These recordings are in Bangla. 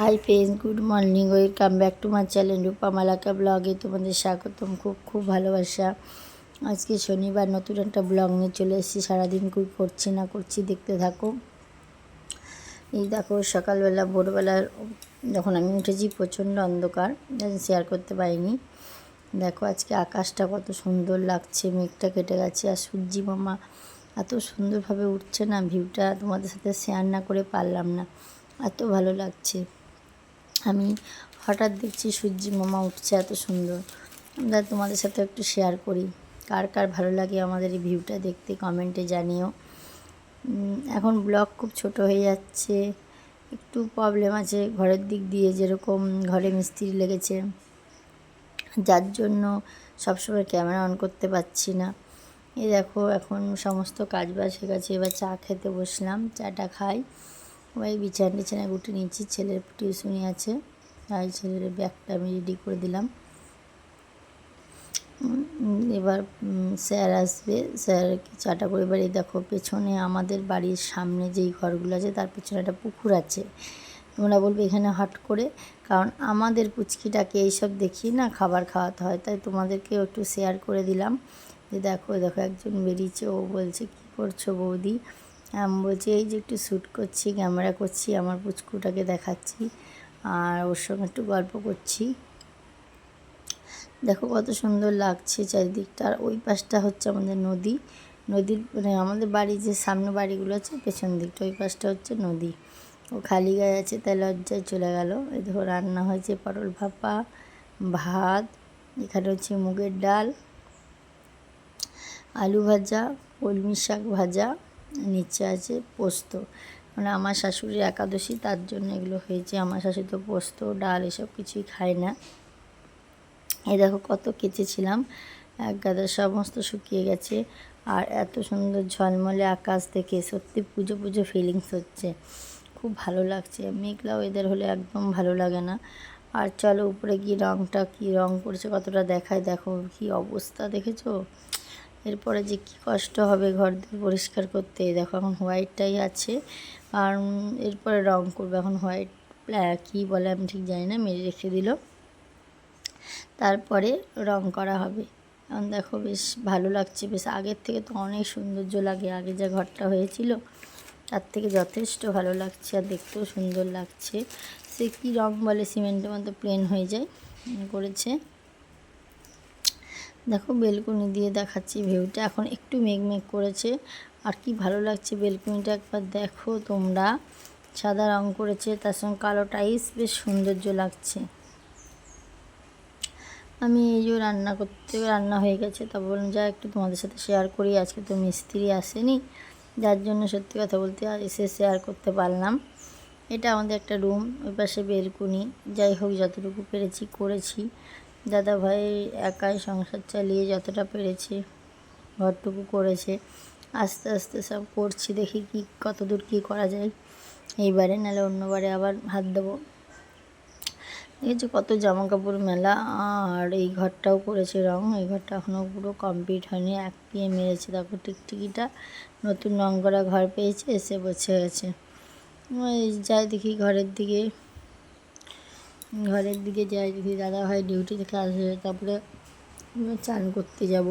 High friends, good morning, welcome back to my channel Rupa Malaka ব্লগে তোমাদের স্বাগতম। খুব খুব ভালোবাসা। আজকে শনিবার নতুন একটা ব্লগ নিয়ে চলে এসেছি। সারাদিন কী করছি না করছি দেখতে থাকো। এই দেখো সকালবেলা ভোরবেলা যখন আমি উঠেছি প্রচণ্ড অন্ধকার, শেয়ার করতে পারিনি। দেখো আজকে আকাশটা কত সুন্দর লাগছে, মেঘটা কেটে গেছে আর সূর্যি মামা এত সুন্দরভাবে উঠছে না, ভিউটা তোমাদের সাথে শেয়ার না করে পারলাম না, এত ভালো লাগছে। আমি হঠাৎ দেখছি সূর্যি মামা উঠছে এত সুন্দর, আমরা তোমাদের সাথে একটু শেয়ার করি। কার কার ভালো লাগে আমাদের এই ভিউটা দেখতে কমেন্টে জানিও। এখন ব্লগ খুব ছোট হয়ে যাচ্ছে, একটু প্রবলেম আছে ঘরের দিক দিয়ে, যেরকম ঘরে মিস্ত্রি লেগেছে, যার জন্য সবসময় ক্যামেরা অন করতে পারছি না। এই দেখো এখন সমস্ত কাজ বাজ হয়ে গেছে, এবার চা খেতে বসলাম, চাটা খাই। ওই বিছানা গুটি নিচ্ছি, ছেলের টিউশনি আছে তাই ছেলের ব্যাগটা আমি রেডি করে দিলাম। এবার স্যার আসবে, স্যার চাটা করে। এবার এই দেখো পেছনে আমাদের বাড়ির সামনে যেই ঘরগুলো আছে তার পেছনে একটা পুকুর আছে। তোমরা বলবে এখানে হট করে, কারণ আমাদের পুচকিটাকে এইসব দেখিয়ে না খাবার খাওয়াতে হয়, তাই তোমাদেরকেও একটু শেয়ার করে দিলাম। যে দেখো দেখো একজন বেরিয়েছে, ও বলছে কী করছো বৌদি? আমি বলছি এই যে একটু শ্যুট করছি, ক্যামেরা করছি, আমার পুচকুটাকে দেখাচ্ছি আর ওর সঙ্গে একটু গল্প করছি। দেখো কত সুন্দর লাগছে চারিদিকটা। আর ওই পাশটা হচ্ছে আমাদের নদী, নদীর মানে আমাদের বাড়ি যে সামনে বাড়িগুলো আছে পেছন দিকটা, ওই পাশটা হচ্ছে নদী। ও খালি গায়ে আছে তাই লজ্জায় চলে গেল। এই দেখো রান্না হয়েছে পটল ভাপা, ভাত, এখানে হচ্ছে মুগের ডাল, আলু ভাজা, কলমি শাক ভাজা, নিচে আছে পোস্ত। মানে আমার শাশুড়ির একাদশী, তার জন্য এগুলো হয়েছে। আমার শাশুড়ি তো পোস্ত ডাল এসব কিছুই খায় না। এই দেখো কত কেচেছিলাম, এক গাদা সমস্ত শুকিয়ে গেছে। আর এত সুন্দর ঝলমলে আকাশ দেখে সত্যি পুজো পুজো ফিলিংস হচ্ছে, খুব ভালো লাগছে। মেঘলা ওয়েদার হলে একদম ভালো লাগে না। আর চলো উপরে গিয়ে রঙটা কী রঙ করেছে কতটা দেখায়, দেখো কী অবস্থা দেখেছো। এরপরে যে কী কষ্ট হবে ঘর দিয়ে পরিষ্কার করতে। দেখো এখন হোয়াইটটাই আছে, আর এরপরে রঙ করবে। এখন হোয়াইট কী বলে আমি ঠিক জানি না, মেরে রেখে দিল, তারপরে রং করা হবে। এখন দেখো বেশ ভালো লাগছে, বেশ আগের থেকে তো অনেক সৌন্দর্য লাগে। আগে যা ঘরটা হয়েছিল তার থেকে যথেষ্ট ভালো লাগছে, আর দেখতেও সুন্দর লাগছে। সে কী রং বলে, সিমেন্টের মতো প্লেন হয়ে যায় করেছে। দেখো বেলকনি দিয়ে দেখাচ্ছি ভিউটা, এখন একটু মেঘ করেছে। আর কি ভালো লাগছে বেলকনিটা, একবার দেখো তোমরা। সাদা রং করেছে, তার সঙ্গে কালো টাইলস, বেশ সৌন্দর্য লাগছে। আমি এই যে রান্না হয়ে গেছে, তা বললাম যা একটু তোমাদের সাথে শেয়ার করি। আজকে তো মিস্ত্রি আসেনি, যার জন্য সত্যি কথা বলতে এসে শেয়ার করতে পারলাম। এটা আমাদের একটা রুম, ওই পাশে বেলকুনি। যাই হোক যতটুকু পেরেছি করেছি। দাদাভাই একাই সংসার চালিয়ে যতটা পেরেছে ঘরটুকু করেছে। আস্তে আস্তে সব করছি, দেখি কি কতদূর কী করা যায় এইবারে, নাহলে অন্যবারে আবার হাত দেবো। দেখেছি কত জামা কাপড় মেলা। আর এই ঘরটাও করেছে রং, এই ঘরটা এখনও পুরো কমপ্লিট হয়নি, এক পিয়ে মেরেছে। দেখো টিকটিকিটা নতুন রং করা ঘর পেয়েছে, এসে বসে গেছে। ওই যাই দেখি ঘরের দিকে যাই দেখি দাদা ভাই ডিউটি থেকে আসবে, তারপরে চান করতে যাব।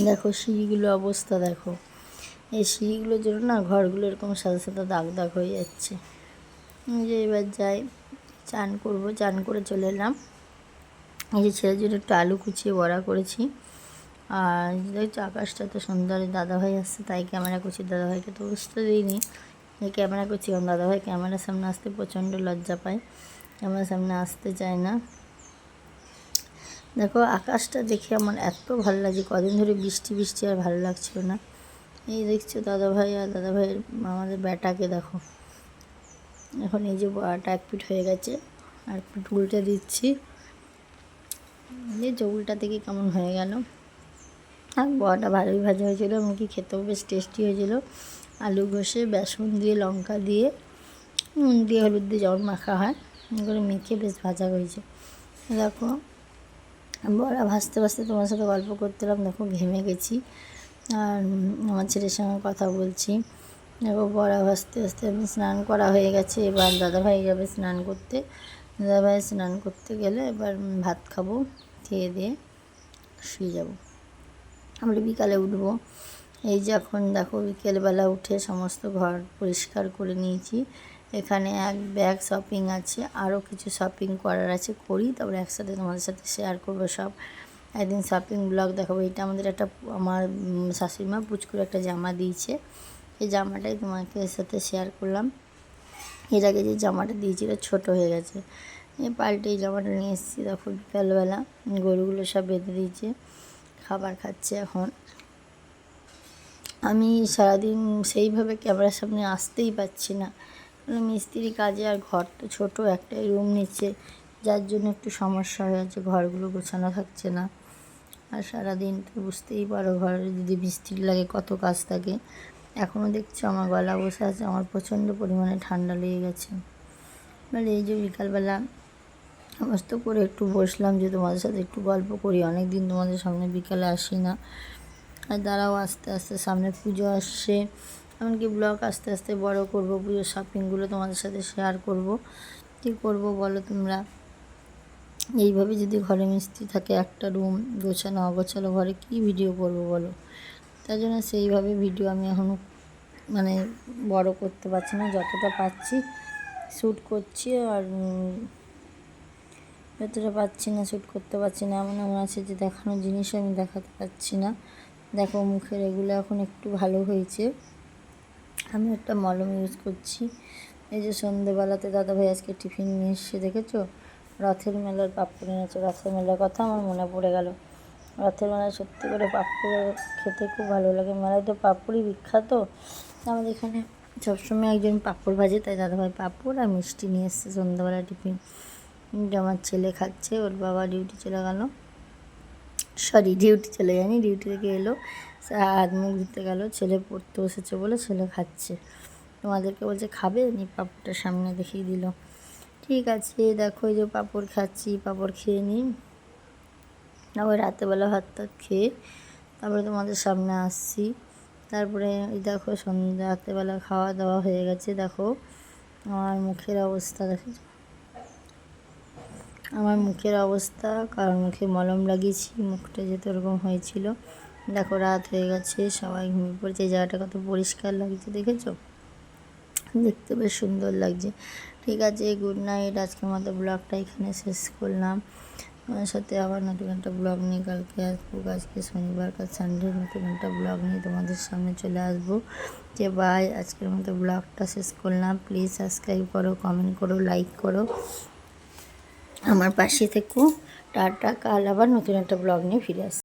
দেখো সিঁড়িগুলো অবস্থা দেখো, এই সিঁড়িগুলোর জন্য না ঘরগুলো এরকম সাদা সাদা দাগ দাগ হয়ে যাচ্ছে। যে এবার যাই চান করবো, চান করে চলে এলাম। এই যে ছেলের জন্য একটু আলু কুচিয়ে বড়া করেছি। আর দেখছো আকাশটা তো সুন্দর। দাদাভাই আসছে তাই ক্যামেরা করছি, দাদাভাইকে তো বুঝতে দিইনি যে ক্যামেরা করছি, কারণ দাদাভাই ক্যামেরার সামনে আসতে প্রচণ্ড লজ্জা পায়, ক্যামেরার সামনে আসতে চায় না। দেখো আকাশটা দেখে আমার এত ভালো লাগছে, কদিন ধরে বৃষ্টি বৃষ্টি আর ভালো লাগছিল না। এই দেখছো দাদাভাই আর দাদাভাইয়ের আমাদের ব্যাটাকে দেখো, এখন এই যে বড়াটা এক পিঠ হয়ে গেছে, আর পিঠ উল্টে দিচ্ছি। যে উল্টা থেকে কেমন হয়ে গেল। আর বড়াটা ভালোই ভাজা হয়েছিল, এমনকি খেতেও বেশ টেস্টি হয়েছিল। আলু ঘষে বেসন দিয়ে লঙ্কা দিয়ে নুন দিয়ে হলুদ দিয়ে যেমন মাখা হয় করে মেখে বেশ ভাজা হয়েছে। দেখো বড়া ভাজতে ভাজতে তোমার সাথে গল্প করতেলাম, দেখো ঘেমে গেছি। আর আমার ছেলের সঙ্গে কথা বলছি। দেখো বড়া ভাজতে ভাজতে আমি স্নান করা হয়ে গেছে। এবার দাদাভাই যাবে স্নান করতে। দাদাভাই স্নান করতে গেলে এবার ভাত খাবো, খেয়ে দিয়ে শুয়ে যাব। আমরা বিকালে উঠবো। এই যে এখন দেখো বিকেলবেলা উঠে সমস্ত ঘর পরিষ্কার করে নিয়েছি। এখানে এক ব্যাগ শপিং আছে, আরও কিছু শপিং করার আছে, করি তারপরে একসাথে তোমাদের সাথে শেয়ার করবো সব। একদিন শপিং ব্লগ দেখাবো। এটা আমাদের একটা আমার শাশুড়িমা পুচকুর একটা জামা দিয়েছে, এই জামাটাই তোমাকে সাথে শেয়ার করলাম। এর আগে যে জামাটা দিয়েছিল ছোট হয়ে গেছে, পাল্টে এই জামাটা নিয়ে এসেছি। দেখো বিকালবেলা গরুগুলো সব বেঁধে দিয়েছে, খাবার খাচ্ছে এখন। আমি সারাদিন সেইভাবে ক্যামেরার সামনে আসতেই পারছি না, কারণ মিস্ত্রি কাজে আর ঘর তো ছোটো, একটাই রুম নিচ্ছে, যার জন্য একটু সমস্যা হয়ে যাচ্ছে, ঘরগুলো গোছানো থাকছে না। আর সারাদিন তো বুঝতেই পারো ঘরে যদি মিস্ত্রি লাগে কত কাজ থাকে। এখনও দেখছো আমার গলা বসে আছে, আমার প্রচণ্ড পরিমাণে ঠান্ডা লেগে গেছে। মানে এই যে বিকালবেলা সমস্ত করে একটু বসলাম যে তোমাদের সাথে একটু গল্প করি, অনেক দিন তোমাদের সামনে বিকালে আসি না। আর দাঁড়াও আস্তে আস্তে সামনে পুজো আসছে, এমনকি ব্লগ আস্তে আস্তে বড় করব, পুজোর শপিংগুলো তোমাদের সাথে শেয়ার করব। কী করবো বলো তোমরা? এইভাবে যদি ঘরে মিস্ত্রি থাকে, একটা রুম গোছানো অগোছালো ঘরে কী ভিডিও করবো বলো? তার জন্য সেইভাবে ভিডিও আমি এখনও মানে বড় করতে পারছি না, যতটা পাচ্ছি শ্যুট করছি, আর যতটা পাচ্ছি না শ্যুট করতে পারছি না। এমন এমন আছে যে দেখানোর জিনিসও আমি দেখাতে পারছি না। দেখো মুখের এগুলো এখন একটু ভালো হয়েছে। আমি একটা মলম ইউজ করছি। এই যে সন্ধেবেলাতে দাদাভাই আজকে টিফিন নিয়ে এসে দেখেছো, রথের মেলার পাঁপড় এনেছে। রথের মেলার কথা আমার মনে পড়ে গেল। রথের মেলায় সত্যি করে পাঁপড় খেতে খুব ভালো লাগে, মেলায় তো পাঁপড়ই বিখ্যাত। আমাদের এখানে সবসময় একজন পাঁপড় ভাজে, তাই দাদাভাই পাঁপড় আর মিষ্টি নিয়ে এসছে সন্ধ্যাবেলা টিফিন। আমার ছেলে খাচ্ছে, ওর বাবা ডিউটি চলে গেল, ডিউটি চলে যায়নি, ডিউটি থেকে এলো, হাত মুখ ধুতে গেল, ছেলে পড়তে বসেছে বলে ছেলে খাচ্ছে। তোমাদেরকে বলছে খাবে, নি পাঁপড়টা সামনে দেখিয়ে দিল। ঠিক আছে দেখো এই যে পাঁপড় খাচ্ছি, পাঁপড় খেয়ে নিই, আবার রাতেরবেলা ভাত টাত খেয়ে তারপরে তোমাদের সামনে আসছি। তারপরে এই দেখো রাতেরবেলা খাওয়া দাওয়া হয়ে গেছে। দেখো আমার মুখের অবস্থা দেখেছো, আমার মুখের অবস্থা, কারণ মুখে মলম লাগিয়েছি, মুখটা যেহেতু ওরকম হয়েছিল। দেখো রাত হয়ে গেছে, সবাই ঘুমিয়ে পড়েছে। এই জায়গাটা কত পরিষ্কার লাগছে দেখেছো, দেখতে বেশ সুন্দর লাগছে। ঠিক আছে, গুড নাইট। আজকের মতো ব্লগটা এখানে শেষ করলাম। আমার সাথে আবার নতুন একটা ব্লগ নিয়ে কালকে আসবো। আজকে শনিবার, কাল সানডে, নতুন একটা ব্লগ নিয়ে তোমাদের সামনে চলে আসবো। যে বাই, আজকের মতো ব্লগটা শেষ করলাম। প্লিজ সাবস্ক্রাইব করো, কমেন্ট করো, লাইক করো, আমার পাশে থেকো। টাটা, কাল আবার নতুন একটা ব্লগ নিয়ে ফিরে আসবো।